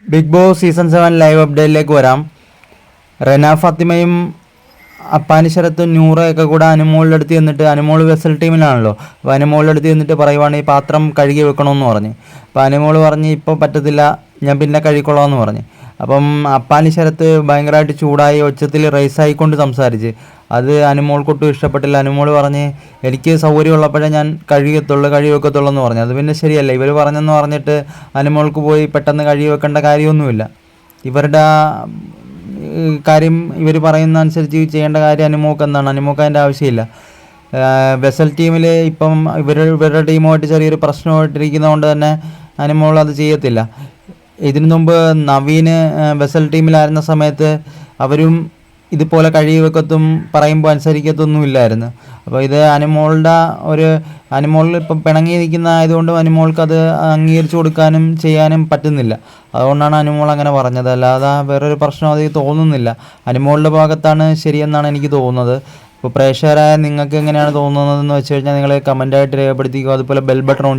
Big boss season 7 live അപ്ഡേറ്റിലേക്ക് വരാം. റെന ഫാത്തിമയും അപ്പാനി ശരത്തും നൂറയൊക്കെ കൂടെ അനുമോളുടെ അടുത്ത് ചെന്നിട്ട്, അനുമോൾ വെസൽ ടീമിലാണല്ലോ, അപ്പോൾ അനുമോളുടെ അടുത്ത് ചെന്നിട്ട് പറയുവാണ് ഈ പാത്രം കഴുകി വെക്കണമെന്ന് പറഞ്ഞ്. അപ്പോൾ അനുമോൾ പറഞ്ഞ് ഇപ്പോൾ പറ്റത്തില്ല, ഞാൻ പിന്നെ കഴുകിക്കൊള്ളാമെന്ന് പറഞ്ഞ്. അപ്പം അപ്പാനി ശരത്ത് ഭയങ്കരമായിട്ട് ചൂടായി ഒച്ചത്തിൽ റൈസായിക്കൊണ്ട് സംസാരിച്ച്. അത് അനുമോൾക്കൊട്ടും ഇഷ്ടപ്പെട്ടില്ല. അനുമോൾ പറഞ്ഞ് എനിക്ക് സൗകര്യമുള്ളപ്പോഴേ ഞാൻ കഴുകി വെക്കത്തുള്ളൂ എന്ന് പറഞ്ഞു. അത് പിന്നെ ശരിയല്ല, ഇവർ പറഞ്ഞെന്ന് പറഞ്ഞിട്ട് അനുമോൾക്ക് പോയി പെട്ടെന്ന് കഴുകി വെക്കേണ്ട കാര്യമൊന്നുമില്ല. ഇവരുടെ കാര്യം ഇവർ പറയുന്ന അനുസരിച്ച് ചെയ്യേണ്ട കാര്യം അനുമോൾക്ക് എന്താണ്, അനുമോൾക്ക് അതിൻ്റെ ആവശ്യമില്ല. വെസൽ ടീമിൽ ഇപ്പം ഇവരുടെ ടീമുമായിട്ട് ചെറിയൊരു പ്രശ്നമായിട്ടിരിക്കുന്നതുകൊണ്ട് തന്നെ അനുമോൾ അത് ചെയ്യത്തില്ല. ഇതിനു മുമ്പ് നവീന് വെസൽ ടീമിലായിരുന്ന സമയത്ത് അവരും ഇതുപോലെ കഴുകി വെക്കത്തും പറയുമ്പോൾ അനുസരിക്കത്തൊന്നും ഇല്ലായിരുന്നു. അപ്പോൾ ഇത് അനുമോളിൽ ഇപ്പം പിണങ്ങി നിൽക്കുന്ന ആയതുകൊണ്ട് അനുമോൾക്ക് അത് അംഗീകരിച്ചു കൊടുക്കാനും ചെയ്യാനും പറ്റുന്നില്ല. അതുകൊണ്ടാണ് അനുമോൾ അങ്ങനെ പറഞ്ഞത്, അല്ലാതെ വേറൊരു പ്രശ്നം അത് തോന്നുന്നില്ല. അനുമോളുടെ ഭാഗത്താണ് ശരിയെന്നാണ് എനിക്ക് തോന്നുന്നത്. ഇപ്പോൾ പ്രേക്ഷകരായ നിങ്ങൾക്ക് എങ്ങനെയാണ് തോന്നുന്നതെന്ന് വെച്ച് കഴിഞ്ഞാൽ നിങ്ങൾ കമൻറ്റായിട്ട് രേഖപ്പെടുത്തിക്കുക. അതുപോലെ ബെൽ ബട്ടൺ ഓൺ